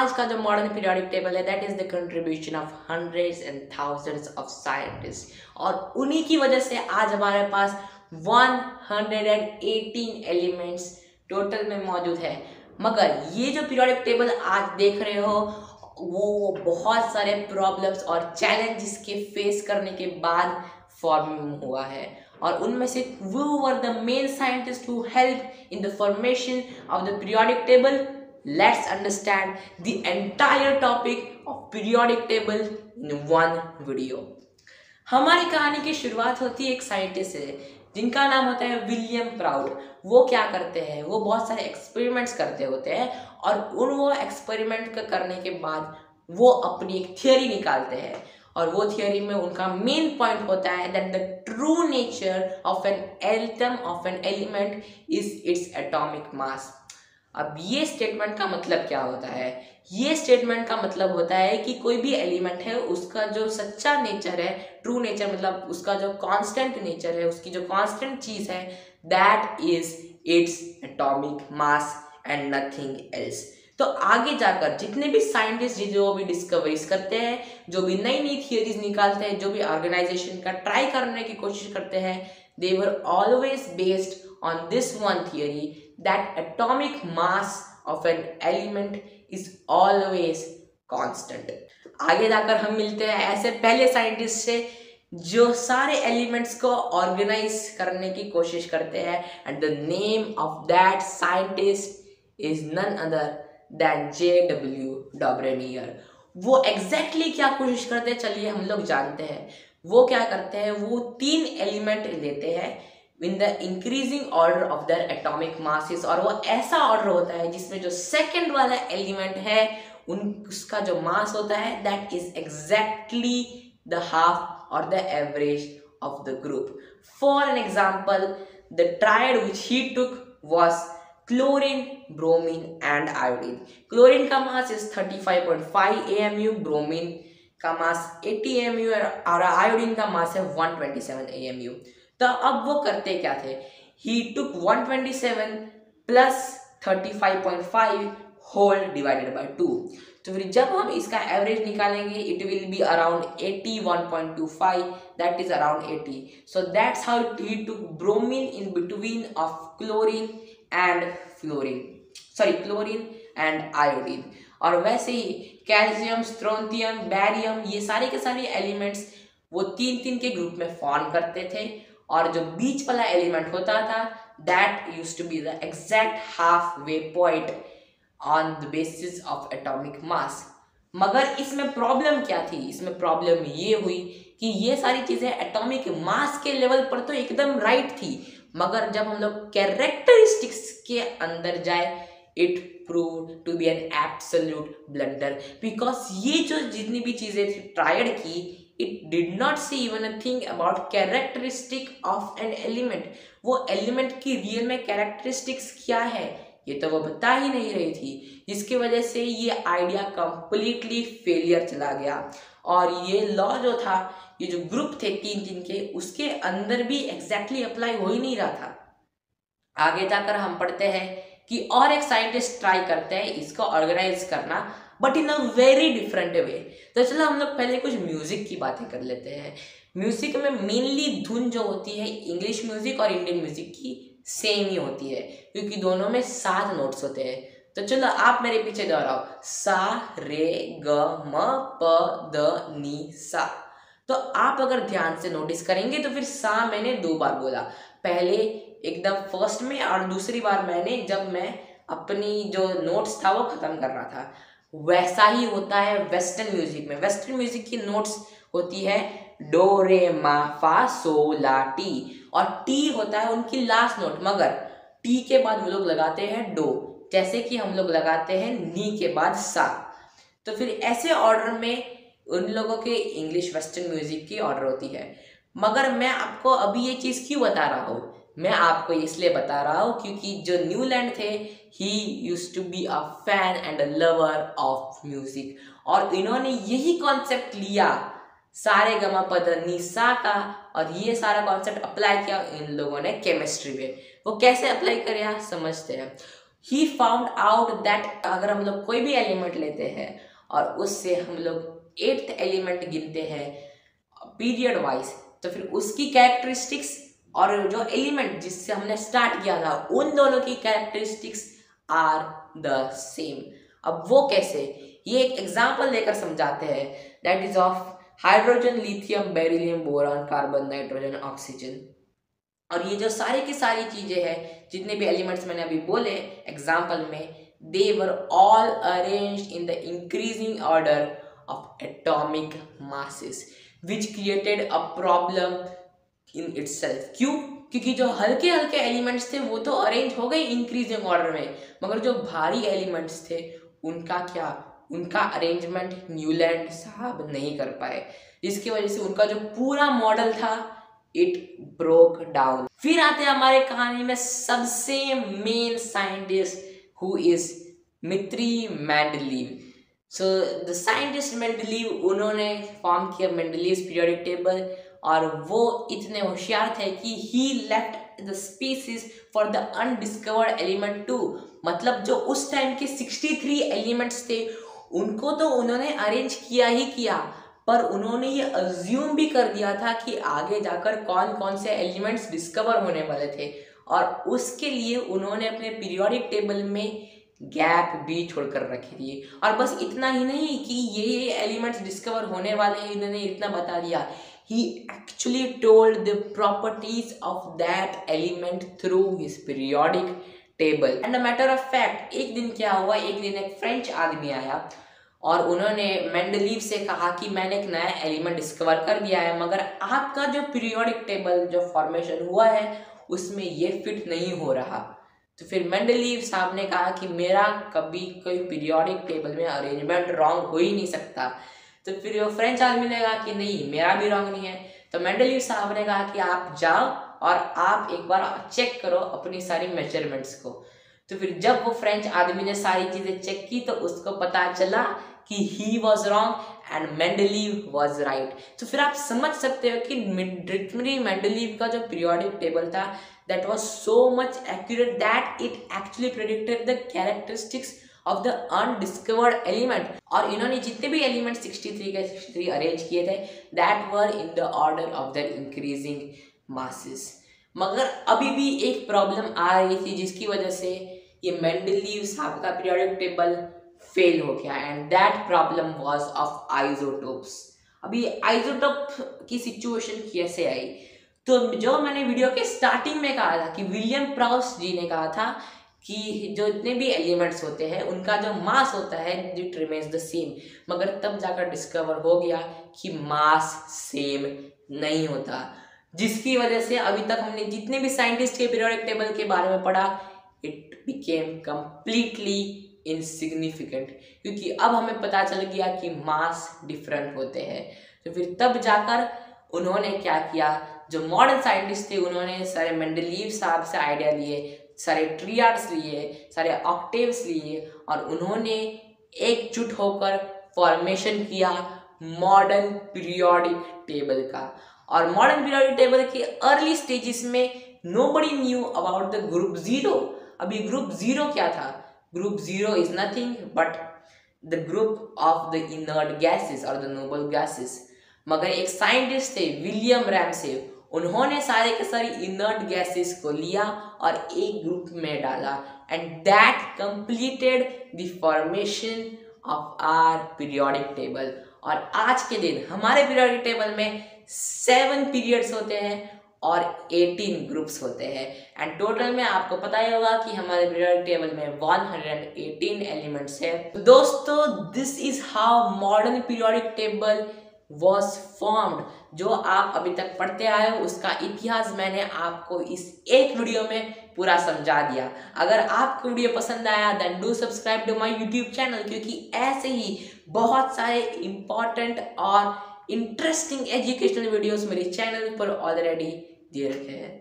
आज का जो मॉडर्न पीरियोडिक टेबल है that is the contribution of hundreds and thousands of scientist, और उन्हीं की वजह से आज हमारे पास 118 एलिमेंट्स टोटल में मौजूद है। मगर ये जो पीरियोडिक टेबल आज देख रहे हो वो बहुत सारे प्रॉब्लम्स और चैलेंजेस के फेस करने के बाद फॉर्म हुआ है, और उनमें से वो were the main scientist who help in the formation of the periodic table. Let's understand the entire topic of periodic table in one video. हमारी कहानी की शुरुआत होती है एक साइंटिस्ट से जिनका नाम होता है विलियम प्राउड। वो क्या करते हैं, वो बहुत सारे एक्सपेरिमेंट्स करते होते हैं, और वो एक्सपेरिमेंट करने के बाद वो अपनी एक थियोरी निकालते हैं, और वो थियोरी में उनका मेन पॉइंट होता है that the true nature of an atom of an element is its atomic mass. अब ये स्टेटमेंट का मतलब क्या होता है? ये स्टेटमेंट का मतलब होता है कि कोई भी एलिमेंट है उसका जो सच्चा नेचर है, ट्रू नेचर मतलब उसका जो कांस्टेंट नेचर है, उसकी जो कांस्टेंट चीज है, that is its atomic mass and nothing else. तो आगे जाकर जितने भी साइंटिस्ट जो भी डिस्कवरीज करते हैं, जो भी नई नई थियोरीज निकालते हैं, जो भी ऑर्गेनाइजेशन का ट्राई करने की कोशिश करते हैं, they were always based on this one theory that atomic mass of an element is always constant। आगे जाकर हम मिलते हैं ऐसे पहले साइंटिस्ट से जो सारे एलिमेंट्स को ऑर्गेनाइज करने की कोशिश करते हैं, and the name of that scientist is none other than J.W. Dobereiner. वो एग्जैक्टली क्या कोशिश करते हैं चलिए हम लोग जानते हैं। वो क्या करते हैं, वो 3 एलिमेंट लेते हैं in the increasing order of their atomic masses, और वो ऐसा ऑर्डर होता है जिसमें जो सेकंड वाला एलिमेंट है उसका जो मास होता है that is exactly the half और the average of the group. For an example the triad which he took was chlorine, bromine and iodine. Chlorine का मास इज 35.5 AMU, ब्रोमीन का मास 80 AMU और iodine का मास है 127 AMU। तो अब वो करते क्या थे, ही टुक 127 प्लस 35.5 होल डिवाइडेड बाय 2। तो फिर जब हम इसका एवरेज निकालेंगे it will be around 81.25, that is around 80। So that's how he took bromine in between of chlorine and chlorine and iodine. और वैसे ही कैल्शियम, स्ट्रोंथियम, बैरियम, ये सारे के सारे एलिमेंट्स वो 3-3 के ग्रुप में फॉर्म करते थे, और जो बीच वाला एलिमेंट होता था that used to be the exact half way point on the basis of atomic mass. मगर इसमें प्रॉब्लम क्या थी? इसमें प्रॉब्लम ये हुई कि ये सारी चीजें एटॉमिक मास के लेवल पर तो एकदम राइट थी, मगर जब हम लोग कैरेक्टरिस्टिक्स के अंदर जाए it proved to be an absolute blunder, because ये जो जितनी भी चीजें ट्राइड की it did not say even a thing about characteristic of an element। वो एलिमेंट की रियल में कैरेक्टरिस्टिक्स क्या है ये तो वो बता ही नहीं रही थी, जिसकी वजह से ये आइडिया कंप्लीटली फेलियर चला गया। और ये लॉ जो था, ये जो ग्रुप थे 3-3 के, उसके अंदर भी एग्जैक्टली अप्लाई हो ही नहीं रहा था। आगे जाकर हम पढ़ते हैं कि और एक साइंटिस्ट ट्राई करते हैं इसको ऑर्गेनाइज करना, but in a very different way. तो चलो हम लोग पहले कुछ म्यूजिक की बातें कर लेते हैं। म्यूजिक में मेनली धुन जो होती है इंग्लिश म्यूजिक और इंडियन म्यूजिक की सेम ही होती है, क्योंकि दोनों में 7 नोट्स होते हैं। तो चलो आप मेरे पीछे दोहराओ, सा रे ग म प द नी सा। तो आप अगर ध्यान से नोटिस करेंगे तो फिर सा मैंने 2 बार बोला, पहले एकदम फर्स्ट में, और दूसरी बार मैंने जब मैं अपनी जो नोट्स था वो खत्म कर रहा था। वैसा ही होता है वेस्टर्न म्यूजिक में। वेस्टर्न म्यूजिक की नोट्स होती है डो रे मा फा सो ला टी, और टी होता है उनकी लास्ट नोट, मगर टी के बाद वो लोग लगाते हैं डो, जैसे कि हम लोग लगाते हैं नी के बाद सा। तो फिर ऐसे ऑर्डर में उन लोगों के इंग्लिश वेस्टर्न म्यूजिक की ऑर्डर होती है। मगर मैं आपको अभी ये चीज़ क्यों बता रहा हूँ? मैं आपको इसलिए बता रहा हूँ क्योंकि जो न्यूलैंड थे he used to be a fan and a lover of music, और इन्होंने यही कॉन्सेप्ट लिया सारे गमा पद नी सा का, और ये सारा कॉन्सेप्ट अप्लाई किया इन लोगों ने केमिस्ट्री में। वो कैसे अप्लाई करे समझते हैं। ही फाउंड आउट दैट अगर हम लोग कोई भी एलिमेंट लेते हैं और उससे हम लोग 8th एलिमेंट गिनते हैं पीरियड वाइज, तो फिर उसकी कैरेक्टरिस्टिक्स और जो एलिमेंट जिससे हमने स्टार्ट किया था उन दोनों की कैरेक्टरिस्टिक्स आर द सेम। अब वो कैसे, ये एक एग्जांपल लेकर समझाते हैं, that is of hydrogen, lithium, beryllium, boron, carbon, nitrogen, oxygen. और ये जो सारी की सारी चीजें हैं, जितने भी एलिमेंट्स मैंने अभी बोले एग्जांपल में, they were all arranged in the increasing order of atomic masses which created a problem in itself। क्यों? क्योंकि जो हल्के हल्के एलिमेंट्स थे वो तो अरेंज हो गए इंक्रीजिंग ऑर्डर में, मगर जो भारी एलिमेंट्स थे उनका क्या, उनका अरेंजमेंट न्यूलैंड साहब नहीं कर पाए, जिसकी वजह से उनका जो पूरा मॉडल था इट ब्रोक डाउन। फिर आते हैं हमारे कहानी में सबसे main scientist who is Dmitri Mendeleev. So the scientist Mendeleev, उन्होंने फॉर्म किया मेंडलीव्स पीरियोडिक टेबल, और वो इतने होशियार थे कि he left the species for the undiscovered element too. मतलब जो उस टाइम के 63 एलिमेंट्स थे उनको तो उन्होंने अरेंज किया ही किया, पर उन्होंने ये अज्यूम भी कर दिया था कि आगे जाकर कौन कौन से एलिमेंट्स डिस्कवर होने वाले थे, और उसके लिए उन्होंने अपने पीरियोडिक टेबल में गैप भी छोड़कर रखी थी। और बस इतना ही नहीं कि ये एलिमेंट्स डिस्कवर होने वाले हैं, इन्होंने इतना बता दिया, he actually told the properties of that element through his periodic table। and a matter of fact, एक दिन क्या हुआ, एक दिन एक फ्रेंच आदमी आया और उन्होंने मेंडलीव से कहा कि मैंने एक नया एलिमेंट डिस्कवर कर दिया है, मगर आपका जो पीरियोडिक टेबल जो फॉर्मेशन हुआ है उसमें ये फिट नहीं हो रहा। तो फिर मेंडलीव साहब ने कहा कि मेरा कभी कोई पीरियोडिक टेबल में अरेंजमेंट रॉन्ग हो ही नहीं सकता। तो फिर वो फ्रेंच आदमी ने कहा कि नहीं, मेरा भी रॉन्ग नहीं है। तो मेंडलीव साहब ने कहा कि आप जाओ और आप एक बार चेक करो अपनी सारी मेजरमेंट्स को। तो फिर जब वो फ्रेंच आदमी ने सारी चीज़ें चेक की तो उसको पता चला कि he was wrong and Mendeleev was right. तो फिर आप समझ सकते हो कि डिमित्री मेंडलीव का जो पीरियोडिक टेबल था that was so much accurate that it actually predicted the characteristics of the undiscovered element। और इन्होंने जितने भी एलिमेंट 63 के 63 अरेंज किए थे that were in the order of their increasing masses। मगर अभी भी एक प्रॉब्लम आ रही थी जिसकी वजह से ये मेंडलीव साहब का पीरियोडिक टेबल फेल हो गया, and that problem was of isotopes. अभी आइसोटोप की सिचुएशन कैसे आई, तो जो मैंने वीडियो के स्टार्टिंग में कहा था कि विलियम प्राउस जी ने कहा था कि जो इतने भी एलिमेंट्स होते हैं उनका जो मास होता है इट रिमेन्स द सेम, मगर तब जाकर डिस्कवर हो गया कि मास सेम नहीं होता, जिसकी वजह से अभी तक हमने जितने भी साइंटिस्ट के पीरियोडिक टेबल के बारे में पढ़ा इट बिकेम कंप्लीटली इनसिग्निफिकेंट, क्योंकि अब हमें पता चल गया कि मास डिफरेंट होते हैं। तो फिर तब जाकर उन्होंने क्या किया, जो मॉडर्न साइंटिस्ट थे उन्होंने सारे मेंडलीव साहब से आइडिया लिए, सारे ट्रियाड्स लिए, सारे ऑक्टेव्स लिए, और उन्होंने एकजुट होकर फॉर्मेशन किया मॉडर्न पीरियोडिक टेबल का। और मॉडर्न पीरियोडिक टेबल के अर्ली स्टेजेस में nobody knew about the group zero. अभी ग्रुप जीरो क्या था, group zero is nothing but the group of the inert gases और द नोबल गैसेस। मगर एक साइंटिस्ट थे विलियम रैमसे, उन्होंने सारे के सारे इनर्ट गैसेस को लिया और एक ग्रुप में डाला, and that completed the formation of our periodic table. और आज के दिन हमारे पीरियोडिक टेबल में 7 पीरियड्स होते हैं और 18 ग्रुप्स होते हैं, एंड टोटल में आपको पता ही होगा कि हमारे पीरियोडिक टेबल में 118 एलिमेंट्स है। तो दोस्तों this is how modern periodic table was formed। जो आप अभी तक पढ़ते आए हो उसका इतिहास मैंने आपको इस एक वीडियो में पूरा समझा दिया। अगर आपको वीडियो पसंद आया then do subscribe to my YouTube channel, क्योंकि ऐसे ही बहुत सारे इंपॉर्टेंट और इंटरेस्टिंग एजुकेशनल वीडियोस मेरे चैनल पर ऑलरेडी दे रखे हैं।